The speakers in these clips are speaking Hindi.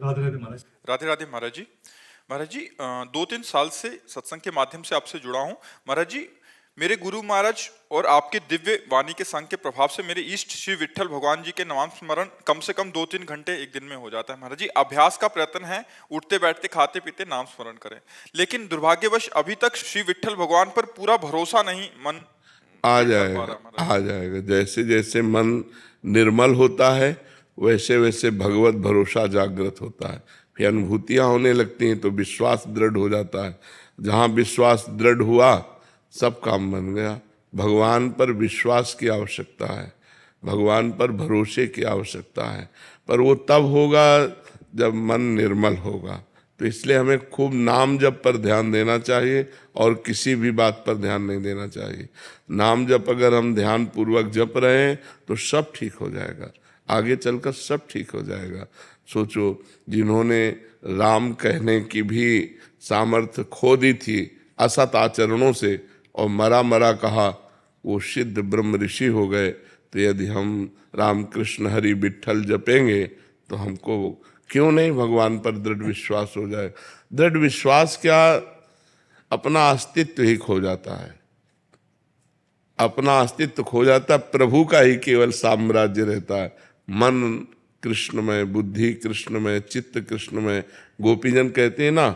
राधे राधे महाराज। राधे राधे महाराज जी। महाराज जी 2-3 साल से सत्संग के माध्यम से आपसे जुड़ा हूँ। महाराज जी, मेरे गुरु महाराज और आपके दिव्य वाणी के संग के प्रभाव से मेरे इष्ट श्री विट्ठल भगवान जी के नाम स्मरण कम से कम 2-3 घंटे एक दिन में हो जाता है। महाराज जी, अभ्यास का प्रयत्न है, उठते बैठते खाते पीते नाम स्मरण करें, लेकिन दुर्भाग्यवश अभी तक श्री विट्ठल भगवान पर पूरा भरोसा नहीं मन आ नहीं कर पा जाएगा, रहा महाराज। आ जाएगा। जैसे जैसे मन निर्मल होता है वैसे वैसे भगवत भरोसा जागृत होता है, फिर अनुभूतियां होने लगती हैं तो विश्वास दृढ़ हो जाता है। जहाँ विश्वास दृढ़ हुआ सब काम बन गया। भगवान पर विश्वास की आवश्यकता है, भगवान पर भरोसे की आवश्यकता है, पर वो तब होगा जब मन निर्मल होगा। तो इसलिए हमें खूब नाम जप पर ध्यान देना चाहिए और किसी भी बात पर ध्यान नहीं देना चाहिए। नाम जप अगर हम ध्यान पूर्वक जप रहे हैं तो सब ठीक हो जाएगा, आगे चलकर सब ठीक हो जाएगा। सोचो, जिन्होंने राम कहने की भी सामर्थ्य खो दी थी असत आचरणों से और मरा मरा कहा, वो सिद्ध ब्रह्म ऋषि हो गए। तो यदि हम राम कृष्ण हरि विट्ठल जपेंगे तो हमको क्यों नहीं भगवान पर दृढ़ विश्वास हो जाए। दृढ़ विश्वास क्या, अपना अस्तित्व ही खो जाता है, अपना अस्तित्व खो जाता है, प्रभु का ही केवल साम्राज्य रहता है। मन कृष्णमय, बुद्धि कृष्णमय, चित्त कृष्णमय। गोपीजन कहते हैं ना,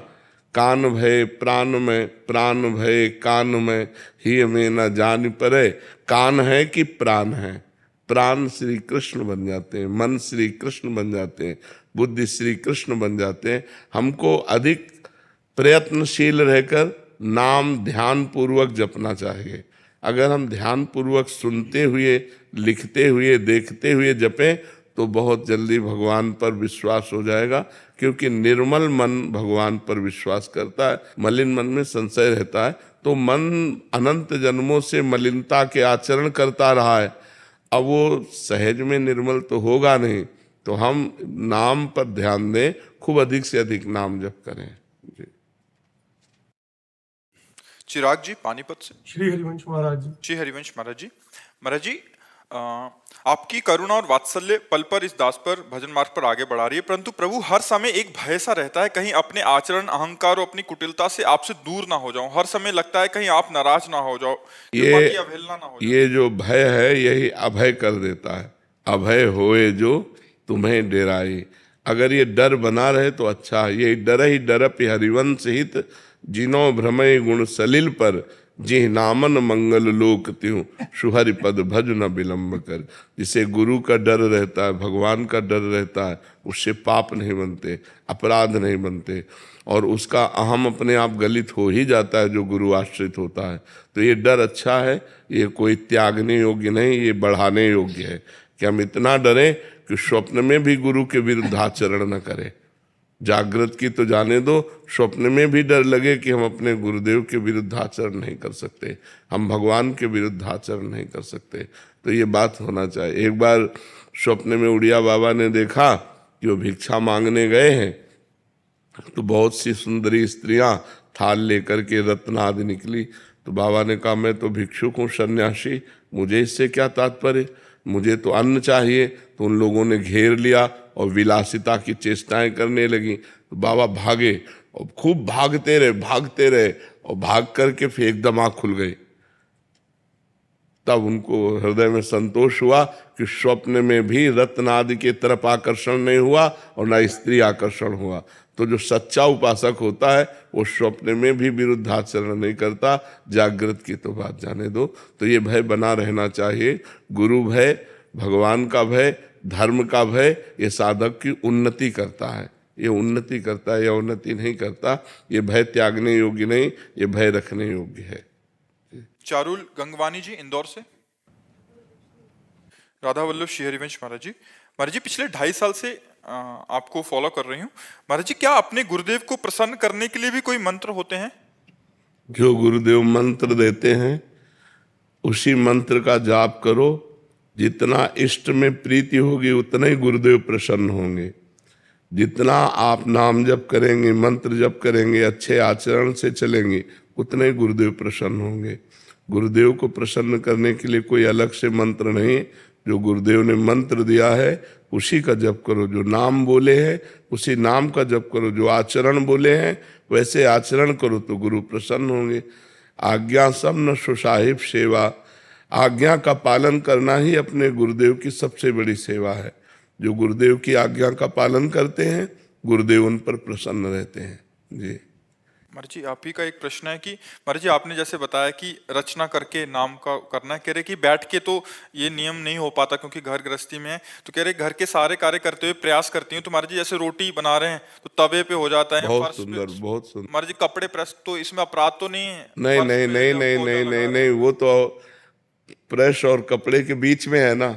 कान भय प्राण में, प्राण भय कान में, ही में न जान परे। कान है कि प्राण है, प्राण श्री कृष्ण बन जाते हैं, मन श्री कृष्ण बन जाते हैं, बुद्धि श्री कृष्ण बन जाते हैं। हमको अधिक प्रयत्नशील रहकर नाम ध्यान पूर्वक जपना चाहिए। अगर हम ध्यान पूर्वक सुनते हुए, लिखते हुए, देखते हुए जपें तो बहुत जल्दी भगवान पर विश्वास हो जाएगा, क्योंकि निर्मल मन भगवान पर विश्वास करता है। मलिन मन में संशय रहता है, तो मन अनंत जन्मों से मलिनता के आचरण करता रहा है, अब वो सहज में निर्मल तो होगा नहीं। तो हम नाम पर ध्यान दें, खूब अधिक से अधिक नाम जप करें। जी। चिराग जी पानीपत से। श्री हरिवंश महाराज जी। श्री हरिवंश महाराज जी। महाराज जी, आपकी करुणा और वात्सल्य पल पर इस दास पर भजन मार्ग पर आगे बढ़ा रही है, परंतु प्रभु हर समय एक भय सा रहता है, कहीं अपने आचरण, अहंकार और अपनी कुटिलता से आपसे दूर ना हो जाऊं। हर समय लगता है कहीं आप नाराज ना हो जाओ, कृपा की अवहेलना ना हो जाए। ये जो भय है यही अभय कर देता है। अभय होए जो तुम्हें डेराए। अगर ये डर बना रहे तो अच्छा। ये डर ही डरप हरिवंश हित, जिनो भ्रमय गुण सलिल पर, जिह नामन मंगल लोक त्यों, सुहरि पद भज न विलंब कर। जिसे गुरु का डर रहता है, भगवान का डर रहता है, उससे पाप नहीं बनते, अपराध नहीं बनते, और उसका अहम अपने आप गलित हो ही जाता है जो गुरु आश्रित होता है। तो ये डर अच्छा है, ये कोई त्यागने योग्य नहीं, ये बढ़ाने योग्य है कि हम इतना डरें कि स्वप्न में भी गुरु के विरुद्ध आचरण न करें। जागृत की तो जाने दो, स्वप्न में भी डर लगे कि हम अपने गुरुदेव के विरुद्ध आचरण नहीं कर सकते, हम भगवान के विरुद्ध आचरण नहीं कर सकते। तो ये बात होना चाहिए। एक बार स्वप्न में उड़िया बाबा ने देखा कि वो भिक्षा मांगने गए हैं, तो बहुत सी सुंदरी स्त्रियां थाल लेकर के रत्न आदि निकली। तो बाबा ने कहा, मैं तो भिक्षुक हूँ, सन्यासी, मुझे इससे क्या तात्पर्य, मुझे तो अन्न चाहिए। तो उन लोगों ने घेर लिया और विलासिता की चेष्टाएं करने लगी। तो बाबा भागे और खूब भागते रहे और भाग करके फिर एकदम आँख खुल गई। तब उनको हृदय में संतोष हुआ कि स्वप्न में भी रत्न आदि के तरफ आकर्षण नहीं हुआ और न स्त्री आकर्षण हुआ। तो जो सच्चा उपासक होता है वो स्वप्न में भी विरुद्धाचरण नहीं करता। जागृत की तो बात जाने दो। तो ये भय बना रहना चाहिए। गुरु भय, भगवान का भय, धर्म का भय, ये साधक की उन्नति करता है, ये उन्नति करता है, यह उन्नति नहीं करता। ये भय त्यागने योग्य नहीं, ये भय रखने योग्य है। चारुल गंगवानी जी इंदौर से। राधा वल्लभ श्री हरिवंश महाराज जी। महाराज जी, पिछले 2.5 साल से आपको फॉलो कर रही हूँ। महाराज जी, क्या अपने गुरुदेव को प्रसन्न करने के लिए भी कोई मंत्र होते हैं? जो गुरुदेव मंत्र देते हैं उसी मंत्र का जाप करो। जितना इष्ट में प्रीति होगी उतना ही गुरुदेव प्रसन्न होंगे। जितना आप नाम जप करेंगे, मंत्र जप करेंगे, अच्छे आचरण से चलेंगे, उतने ही गुरुदेव प्रसन्न होंगे। गुरुदेव को प्रसन्न करने के लिए कोई अलग से मंत्र नहीं, जो गुरुदेव ने मंत्र दिया है उसी का जप करो। जो नाम बोले हैं उसी नाम का जप करो। जो आचरण बोले हैं वैसे आचरण करो तो गुरु प्रसन्न होंगे। आज्ञा सब न सो साहिब सेवा, आज्ञा का पालन करना ही अपने गुरुदेव की सबसे बड़ी सेवा है। जो गुरुदेव की आज्ञा का पालन करते हैं गुरुदेव उन पर प्रसन्न रहते हैं। जी महाराज जी, आप ही का एक प्रश्न है कि महाराज जी आपने जैसे बताया कि रचना करके नाम का करना है, कह रहे कि बैठ के तो ये नियम नहीं हो पाता क्योंकि घर गृहस्थी में है, तो कह रहे घर के सारे कार्य करते हुए प्रयास करती हूँ। तो महाराज जी जैसे रोटी बना रहे हैं तो तवे पे हो जाता है, बहुत फर्श पे, सुंदर, बहुत सुंदर। महाराज जी कपड़े प्रेस, तो इसमें अपराध तो नहीं है? नहीं फर्श नहीं पे नहीं जब नहीं पोछा नहीं लगा नहीं रहे नहीं, हैं। वो तो प्रेस और कपड़े के बीच में है ना।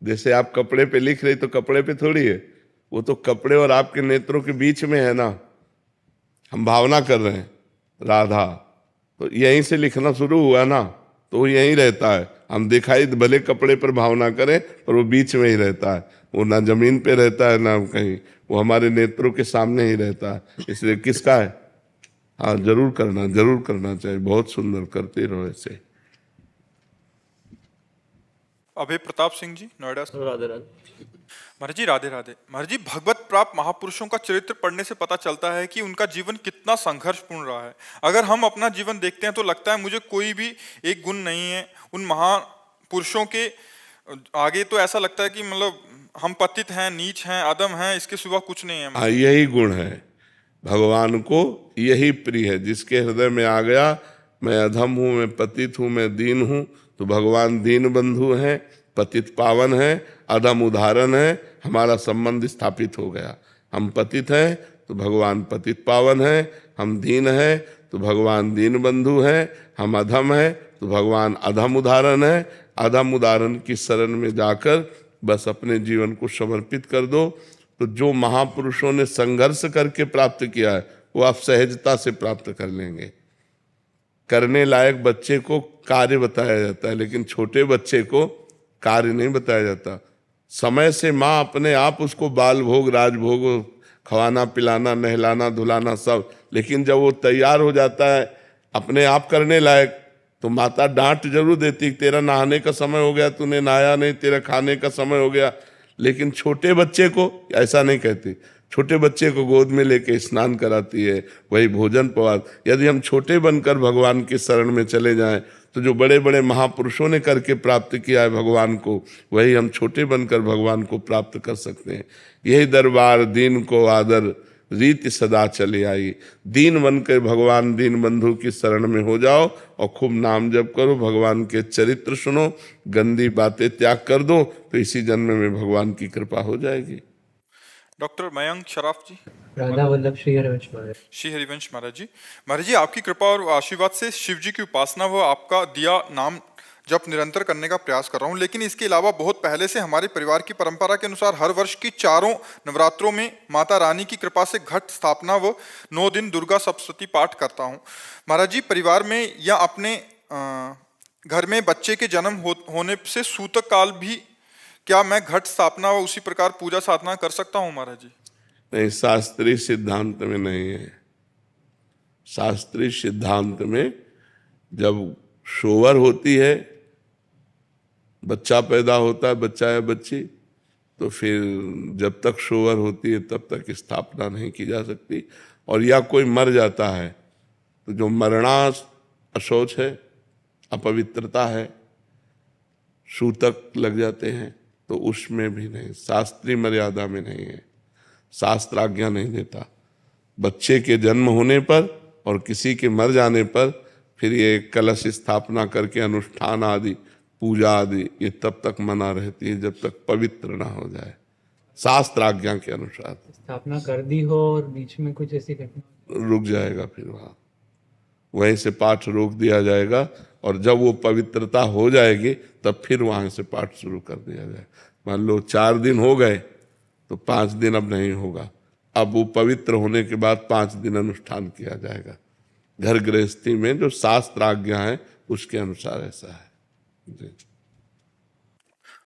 जैसे आप कपड़े पे लिख रहे तो कपड़े पे थोड़ी है, वो तो कपड़े और आपके नेत्रों के बीच में है ना। हम भावना कर रहे हैं राधा, तो यहीं से लिखना शुरू हुआ ना, तो वो यहीं रहता है। हम दिखाई भले कपड़े पर भावना करें पर वो बीच में ही रहता है। वो ना जमीन पे रहता है ना कहीं, वो हमारे नेत्रों के सामने ही रहता है। इसलिए किसका है? हाँ, जरूर करना चाहिए। बहुत सुंदर, करते रहो ऐसे। अभय प्रताप सिंह जी, नोएडा से। राधे राधे। महाराज जी राधे राधे। महाराज जी भगवत प्राप्त महापुरुषों का चरित्र पढ़ने से पता चलता है कि उनका जीवन कितना संघर्षपूर्ण रहा है। अगर हम अपना जीवन देखते हैं तो लगता है मुझे कोई भी एक गुण नहीं है उन महापुरुषों के आगे। तो ऐसा लगता है कि मतलब हम पतित हैं, नीच हैं, अधम हैं, इसके सिवा कुछ नहीं है। हाँ, यही गुण है भगवान को, यही प्रिय है। जिसके हृदय में आ गया मैं अधम हूँ, मैं पतित हूँ, मैं दीन हूँ, तो भगवान दीन बंधु हैं, पतित पावन है, अधम उदाहरण है। हमारा संबंध स्थापित हो गया। हम पतित हैं तो भगवान पतित पावन है, हम दीन हैं तो भगवान दीन बंधु है, हम अधम है तो भगवान अधम उदाहरण है। अधम उदाहरण की शरण में जाकर बस अपने जीवन को समर्पित कर दो, तो जो महापुरुषों ने संघर्ष करके प्राप्त किया है वो आप सहजता से प्राप्त कर लेंगे। करने लायक बच्चे को कार्य बताया जाता है, लेकिन छोटे बच्चे को कार्य नहीं बताया जाता। समय से माँ अपने आप उसको बाल भोग, राजभोग, खवाना पिलाना, नहलाना धुलाना सब, लेकिन जब वो तैयार हो जाता है अपने आप करने लायक, तो माता डांट जरूर देती, तेरा नहाने का समय हो गया, तूने नहाया नहीं, तेरा खाने का समय हो गया। लेकिन छोटे बच्चे को ऐसा नहीं कहती। छोटे बच्चे को गोद में लेके स्नान कराती है, वही भोजन पवार। यदि हम छोटे बनकर भगवान के शरण में चले जाएं तो जो बड़े बड़े महापुरुषों ने करके प्राप्त किया है भगवान को, वही हम छोटे बनकर भगवान को प्राप्त कर सकते हैं। यही दरबार दीन को आदर, रीति सदा चले आई। दीन बनकर भगवान दीन बंधु की शरण में हो जाओ और खूब नाम जप करो, भगवान के चरित्र सुनो, गंदी बातें त्याग कर दो, तो इसी जन्म में भगवान की कृपा हो जाएगी। डॉक्टर मयंक शराफ जी, राधा वल्लभ श्री हरिवंश महाराज। श्री हरिवंश महाराज जी। महाराज जी आपकी कृपा और आशीर्वाद से शिव जी की उपासना व आपका दिया नाम जब निरंतर करने का प्रयास कर रहा हूँ। लेकिन इसके अलावा बहुत पहले से हमारे परिवार की परंपरा के अनुसार हर वर्ष की चारों नवरात्रों में माता रानी की कृपा से घट स्थापना व 9 दिन दुर्गा सप्तशती पाठ करता हूँ। महाराज जी परिवार में या अपने घर में बच्चे के जन्म होने से सूतक काल भी क्या मैं घट स्थापना व उसी प्रकार पूजा साधना कर सकता हूँ महाराज जी? नहीं, शास्त्रीय सिद्धांत में नहीं है। शास्त्रीय सिद्धांत में जब शोवर होती है, बच्चा पैदा होता है, बच्चा या बच्ची, तो फिर जब तक शोवर होती है तब तक स्थापना नहीं की जा सकती। और या कोई मर जाता है तो जो मरना अशौच है, अपवित्रता है, सूतक लग जाते हैं, तो उसमें भी नहीं, शास्त्रीय मर्यादा में नहीं है। शास्त्र आज्ञा नहीं देता। बच्चे के जन्म होने पर और किसी के मर जाने पर फिर ये कलश स्थापना करके अनुष्ठान आदि, पूजा आदि, ये तब तक मना रहती है जब तक पवित्र ना हो जाए, शास्त्र आज्ञा के अनुसार। स्थापना कर दी हो और बीच में कुछ ऐसी घटना रुक जाएगा, फिर वहीं से पाठ रोक दिया जाएगा, और जब वो पवित्रता हो जाएगी तब फिर वहां से पाठ शुरू कर दिया जाए। मान लो 4 दिन हो गए तो 5 दिन अब नहीं होगा, अब वो पवित्र होने के बाद 5 दिन अनुष्ठान किया जाएगा। घर गृहस्थी में जो शास्त्र आज्ञा है उसके अनुसार ऐसा है जी।